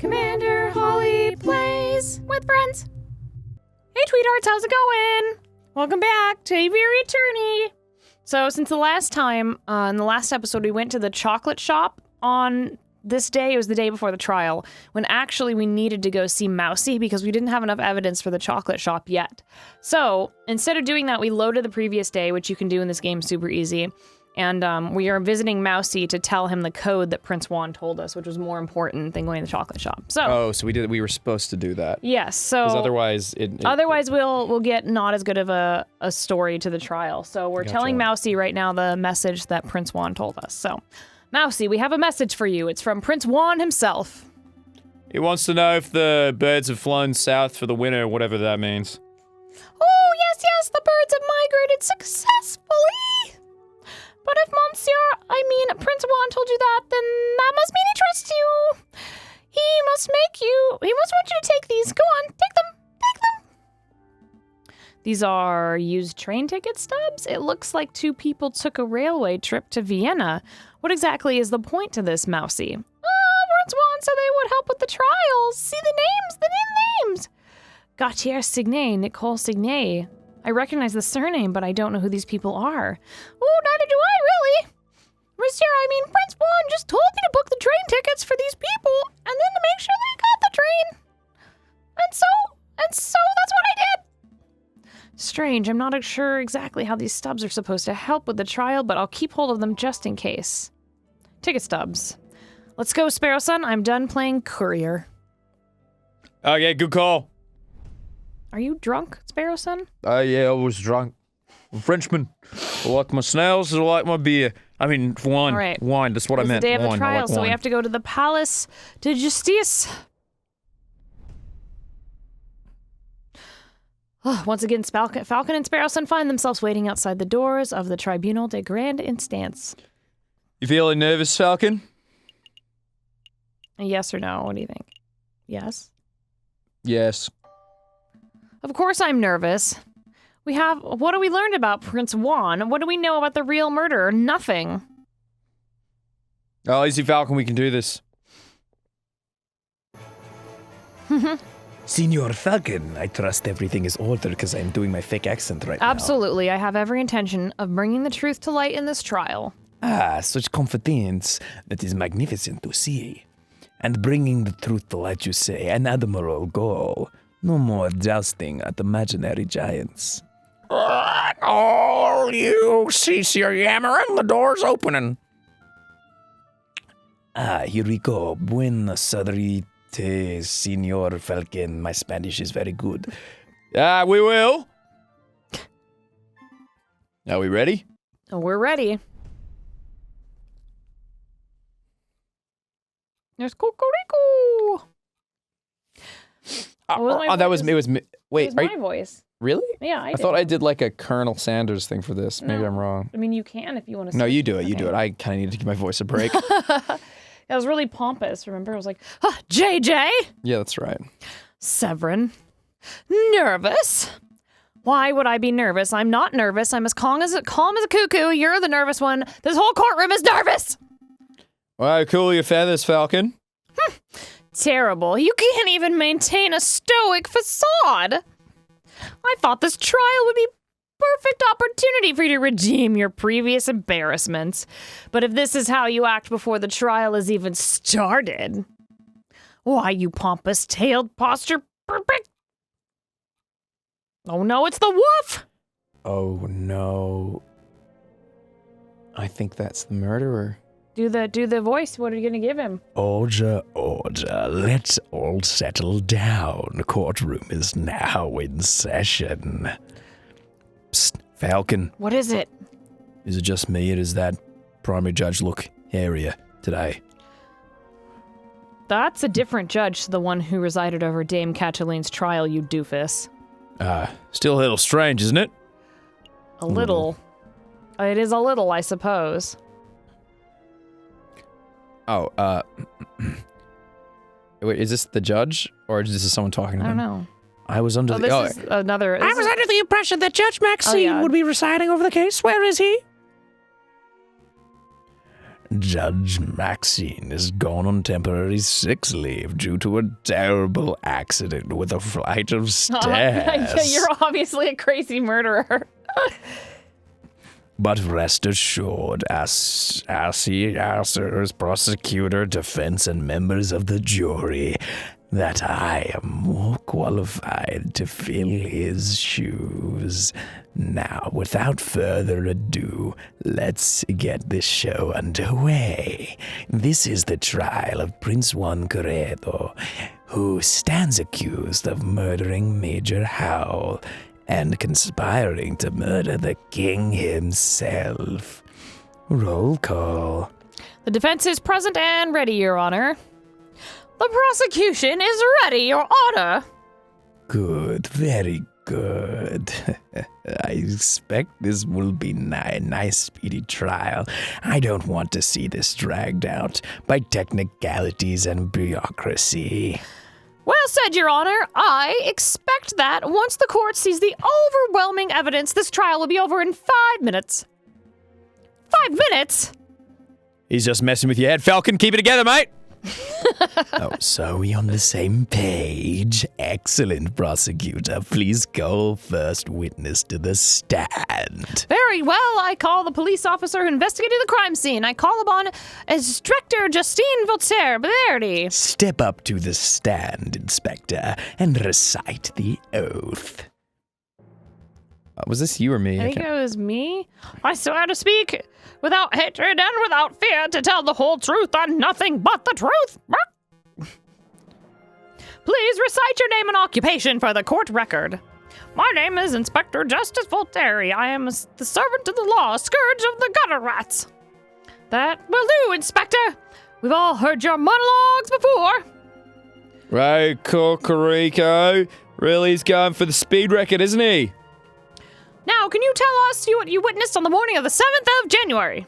Commander Holly plays with friends. Hey, Tweethearts, how's it going? Welcome back to Aviary Attorney. So, since the last time, in the last episode, we went to the chocolate shop on this day. It was the day before the trial, when actually we needed to go see Mousy because we didn't have enough evidence for the chocolate shop yet. So, instead of doing that, we loaded the previous day, which you can do in this game super easy. And we are visiting Mousy to tell him the code that Prince Juan told us, which was more important than going to the chocolate shop. So we were supposed to do that. Yes. So otherwise we'll get not as good of a story to the trial. So we're telling Mousy right now the message that Prince Juan told us. So, Mousy, we have a message for you. It's from Prince Juan himself. He wants to know if the birds have flown south for the winter, whatever that means. Oh, yes, the birds have migrated successfully. But if Prince Juan told you that, then that must mean he trusts you. He must want you to take these. Go on, take them. These are used train ticket stubs. It looks like two people took a railway trip to Vienna. What exactly is the point to this, Mousy? Prince Juan said they would help with the trials. See the names. Gautier Signet, Nicole Signet. I recognize the surname, but I don't know who these people are. Oh, neither do I, really. Monsieur, Prince Juan just told me to book the train tickets for these people, and then to make sure they got the train. And so that's what I did. Strange, I'm not sure exactly how these stubs are supposed to help with the trial, but I'll keep hold of them just in case. Ticket stubs. Let's go, Sparrow Son. I'm done playing courier. Okay, good call. Are you drunk, Sparrow Son? Yeah, I was drunk. I'm Frenchman. I like my snails, I like my beer. Wine. All right. Wine, that's what I meant. It's the day of the wine. trial, like so wine. we have to go to the Palace de Justice. Once again, Falcon and Sparrow Son find themselves waiting outside the doors of the Tribunal de Grande Instance. You feeling nervous, Falcon? Yes or no? What do you think? Yes? Yes. Of course I'm nervous. What do we learn about Prince Juan? What do we know about the real murderer? Nothing. Oh, easy, Falcon, we can do this. Senor Falcon, I trust everything is ordered because I'm doing my fake accent right now. Absolutely. I have every intention of bringing the truth to light in this trial. Ah, such confidence. That is magnificent to see. And bringing the truth to light, you say, an admirable goal. No more jousting at imaginary giants. All you cease your yammering, the door's opening. Here we go. Buenas tardes, Senor Falcon. My Spanish is very good. We will. Are we ready? We're ready. There's Cocorico. That was me. Wait, it was my voice. Really? Yeah, I thought I did like a Colonel Sanders thing for this. Maybe I'm wrong. You can if you want to. No, you do it. You do it. I kind of need to give my voice a break. That was really pompous, remember? I was like, JJ? Yeah, that's right. Severin. Nervous? Why would I be nervous? I'm not nervous. I'm as calm as a cuckoo. You're the nervous one. This whole courtroom is nervous. Well, cool your feathers, Falcon. Terrible. You can't even maintain a stoic facade. I thought this trial would be perfect opportunity for you to redeem your previous embarrassments. But if this is how you act before the trial is even started, why, you pompous-tailed posture perfect. Oh no, it's the wolf! Oh no. I think that's the murderer. Do the voice. What are you gonna give him? Order. Let's all settle down. Courtroom is now in session. Psst, Falcon. What is it? Is it just me, or does that primary judge look hairier today? That's a different judge to the one who resided over Dame Cataline's trial, you doofus. Still a little strange, isn't it? A little. It is a little, I suppose. Oh, wait, is this the judge, or is this someone talking to I him? don't know. I was under the... This is another... I was under the impression that Judge Maxine would be residing over the case. Where is he? Judge Maxine is gone on temporary sick leave due to a terrible accident with a flight of stairs. You're obviously a crazy murderer. But rest assured, as prosecutor, defense, and members of the jury, that I am more qualified to fill his shoes. Now, without further ado, let's get this show underway. This is the trial of Prince Juan Corredo, who stands accused of murdering Major Howell and conspiring to murder the king himself. Roll call. The defense is present and ready, Your Honor. The prosecution is ready, Your Honor. Good, very good. I expect this will be a nice, speedy trial. I don't want to see this dragged out by technicalities and bureaucracy. Well said, Your Honor. I expect that once the court sees the overwhelming evidence, this trial will be over in 5 minutes. 5 minutes? He's just messing with your head. Falcon, keep it together, mate. Oh, so we on the same page? Excellent, prosecutor. Please call first witness to the stand. Very well. I call the police officer who investigated the crime scene. I call upon Inspector Justine Voltaire-Baverdi. Step up to the stand, Inspector, and recite the oath. Was this you or me? I think it was me. I swear to speak without hatred and without fear, to tell the whole truth and nothing but the truth. Please recite your name and occupation for the court record. My name is Inspector Justice Voltaire. I am the servant of the law, scourge of the gutter rats. That will do, Inspector. We've all heard your monologues before. Right, Cocorico. Really, he's going for the speed record, isn't he? Now, can you tell us what you witnessed on the morning of the 7th of January?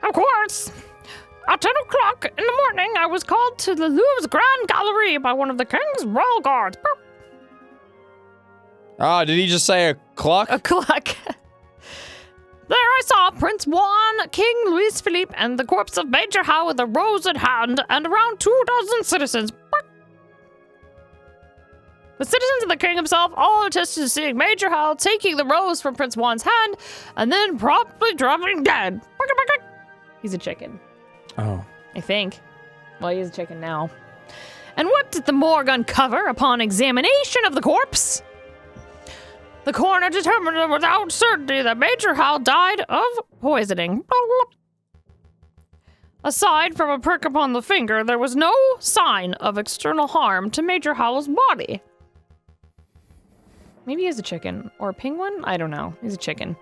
Of course. At 10 o'clock in the morning, I was called to the Louvre's Grand Gallery by one of the King's Royal Guards. Ah, did he just say a clock? A clock. There I saw Prince Juan, King Louis Philippe, and the corpse of Major Howe with a rose in hand, and around 24 citizens. The citizens and the king himself all attested to seeing Major Howe taking the rose from Prince Juan's hand and then promptly dropping dead. He's a chicken. Oh. I think. Well, he's a chicken now. And what did the morgue uncover upon examination of the corpse? The coroner determined without certainty that Major Howe died of poisoning. Aside from a prick upon the finger, there was no sign of external harm to Major Howell's body. Maybe he's a chicken. Or a penguin? I don't know. He's a chicken.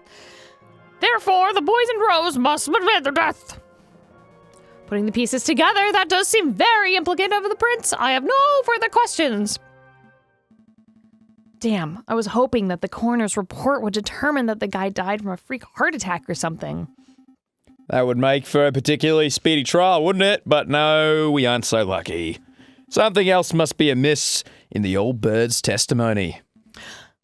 Therefore, the poisoned rose must have been their death. Putting the pieces together, that does seem very implicative of the prince. I have no further questions. Damn, I was hoping that the coroner's report would determine that the guy died from a freak heart attack or something. That would make for a particularly speedy trial, wouldn't it? But no, we aren't so lucky. Something else must be amiss in the old bird's testimony.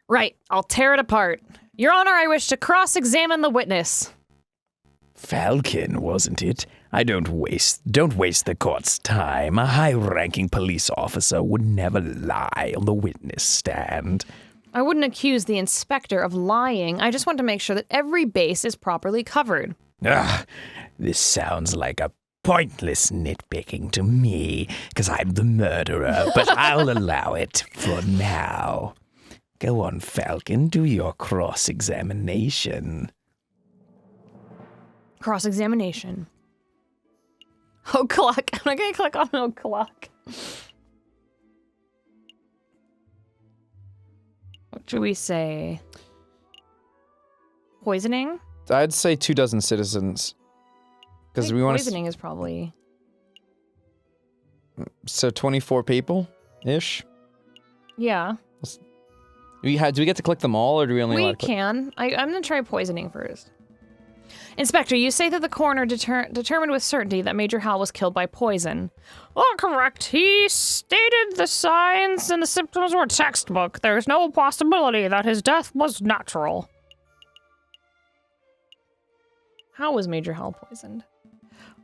Right, I'll tear it apart. Your Honor, I wish to cross-examine the witness. Falcon, wasn't it? Don't waste the court's time. A high-ranking police officer would never lie on the witness stand. I wouldn't accuse the inspector of lying. I just want to make sure that every base is properly covered. This sounds like a pointless nitpicking to me, because I'm the murderer, but I'll allow it for now. Go on, Falcon, do your cross-examination. Cross-examination. Oh, clock. I'm not going to click on no clock. What should we say? Poisoning? I'd say 24 citizens. Because we want to. Poisoning is probably. So 24 people-ish? Yeah. Do we get to click them all, or do we only We can. I'm going to try poisoning first. Inspector, you say that the coroner determined with certainty that Major Howell was killed by poison. Well, correct. He stated the signs and the symptoms were textbook. There's no possibility that his death was natural. How was Major Howell poisoned?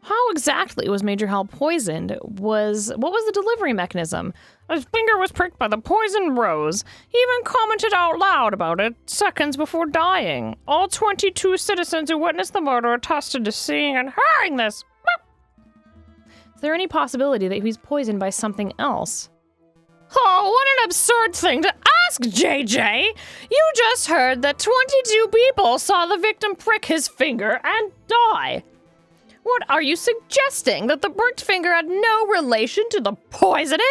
How exactly was Major Hal poisoned? What was the delivery mechanism? His finger was pricked by the poisoned rose. He even commented out loud about it seconds before dying. All 22 citizens who witnessed the murder attested to seeing and hearing this. Is there any possibility that he was poisoned by something else? Oh, what an absurd thing to ask, JJ! You just heard that 22 people saw the victim prick his finger and die. What are you suggesting? That the burnt finger had no relation to the poisoning?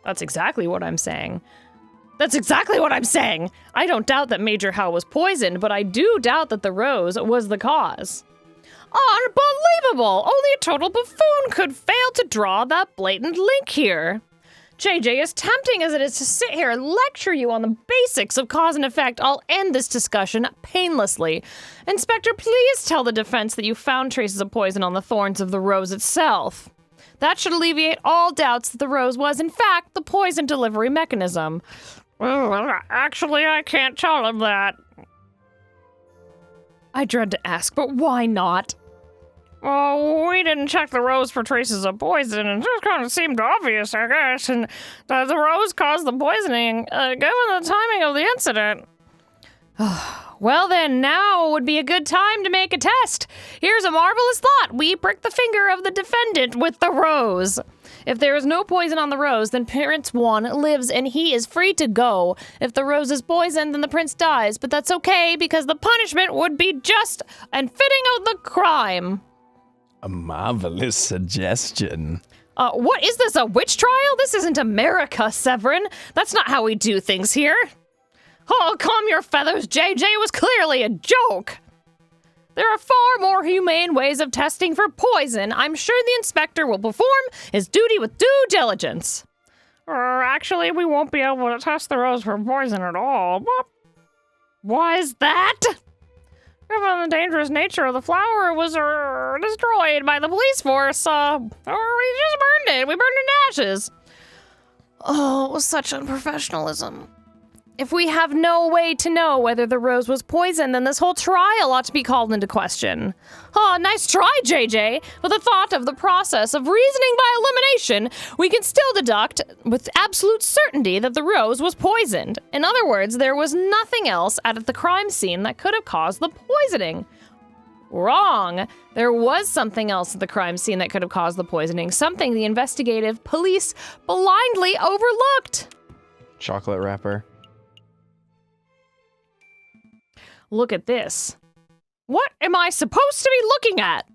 That's exactly what I'm saying. That's exactly what I'm saying! I don't doubt that Major Hal was poisoned, but I do doubt that the rose was the cause. Unbelievable! Only a total buffoon could fail to draw that blatant link here. JJ, as tempting as it is to sit here and lecture you on the basics of cause and effect, I'll end this discussion painlessly. Inspector, please tell the defense that you found traces of poison on the thorns of the rose itself. That should alleviate all doubts that the rose was, in fact, the poison delivery mechanism. Well, actually, I can't tell him that. I dread to ask, but why not? Well, we didn't check the rose for traces of poison, and it just kind of seemed obvious, I guess, and that the rose caused the poisoning, given the timing of the incident. Well then, now would be a good time to make a test. Here's a marvelous thought. We prick the finger of the defendant with the rose. If there is no poison on the rose, then Prince 1 lives and he is free to go. If the rose is poisoned, then the prince dies, but that's okay because the punishment would be just and fitting of the crime. A marvelous suggestion. What is this, a witch trial? This isn't America, Severin. That's not how we do things here. Oh, calm your feathers, JJ. It was clearly a joke. There are far more humane ways of testing for poison. I'm sure the inspector will perform his duty with due diligence. Actually, we won't be able to test the rose for poison at all. Why is that? Given the dangerous nature of the flower, it was destroyed by the police force. We just burned it. We burned it to ashes. Oh, it was such unprofessionalism. If we have no way to know whether the rose was poisoned, then this whole trial ought to be called into question. Oh, nice try, JJ. With the thought of the process of reasoning by elimination, we can still deduct with absolute certainty that the rose was poisoned. In other words, there was nothing else at the crime scene that could have caused the poisoning. Wrong. There was something else at the crime scene that could have caused the poisoning, something the investigative police blindly overlooked. Chocolate wrapper. Look at this. What am I supposed to be looking at?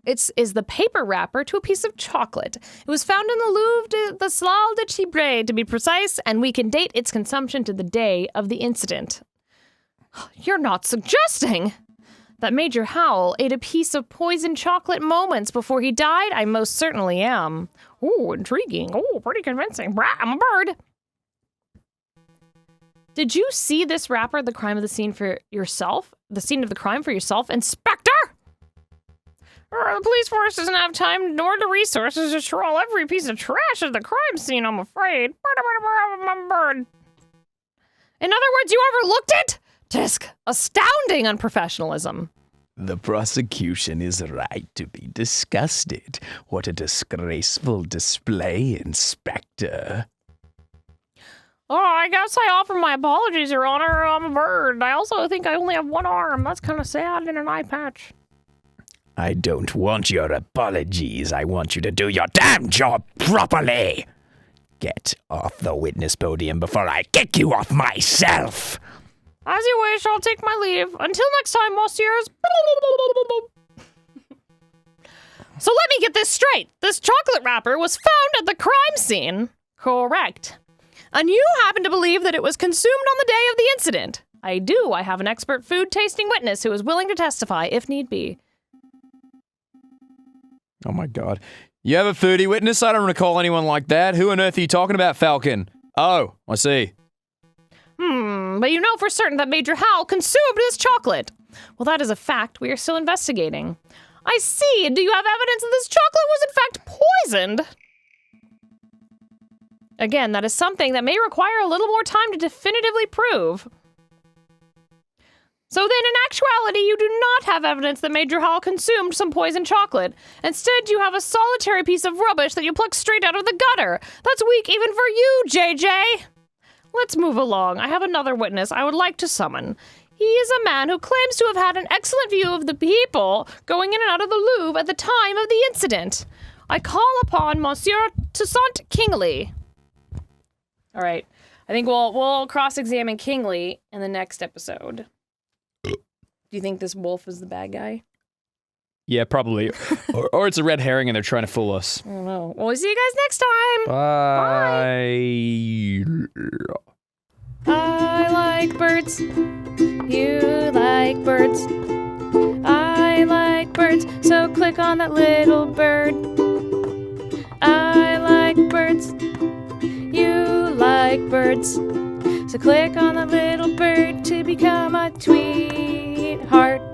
It is the paper wrapper to a piece of chocolate. It was found in the Louvre de Salle de Cheep, to be precise, and we can date its consumption to the day of the incident. You're not suggesting that Major Howell ate a piece of poisoned chocolate moments before he died? I most certainly am. Ooh, intriguing. Ooh, pretty convincing. I'm a bird. Did you see this wrapper, the crime of the scene for yourself? The scene of the crime for yourself, Inspector? The police force doesn't have time nor the resources to troll every piece of trash at the crime scene, I'm afraid. Bird. In other words, you overlooked it? Tisk, astounding unprofessionalism. The prosecution is right to be disgusted. What a disgraceful display, Inspector. Oh, I guess I offer my apologies, Your Honor. I'm a bird. I also think I only have one arm. That's kind of sad in an eye patch. I don't want your apologies. I want you to do your damn job properly. Get off the witness podium before I kick you off myself. As you wish, I'll take my leave. Until next time, monsieurs. So let me get this straight. This chocolate wrapper was found at the crime scene. Correct. And you happen to believe that it was consumed on the day of the incident. I do. I have an expert food tasting witness who is willing to testify if need be. Oh my god. You have a foodie witness? I don't recall anyone like that. Who on earth are you talking about, Falcon? Oh, I see. But you know for certain that Major Howell consumed this chocolate. Well, that is a fact we are still investigating. I see. Do you have evidence that this chocolate was in fact poisoned? Again, that is something that may require a little more time to definitively prove. So then, in actuality, you do not have evidence that Major Hall consumed some poisoned chocolate. Instead, you have a solitary piece of rubbish that you plucked straight out of the gutter. That's weak even for you, JJ. Let's move along. I have another witness I would like to summon. He is a man who claims to have had an excellent view of the people going in and out of the Louvre at the time of the incident. I call upon Monsieur Toussaint Kingley. All right. I think we'll cross-examine Kingley in the next episode. Do you think this wolf is the bad guy? Yeah, probably. or it's a red herring and they're trying to fool us. I don't know. Well, we'll see you guys next time. Bye. I like birds. You like birds. I like birds. So click on that little bird. I like birds. You like birds. So click on that little bird to become a tweetheart.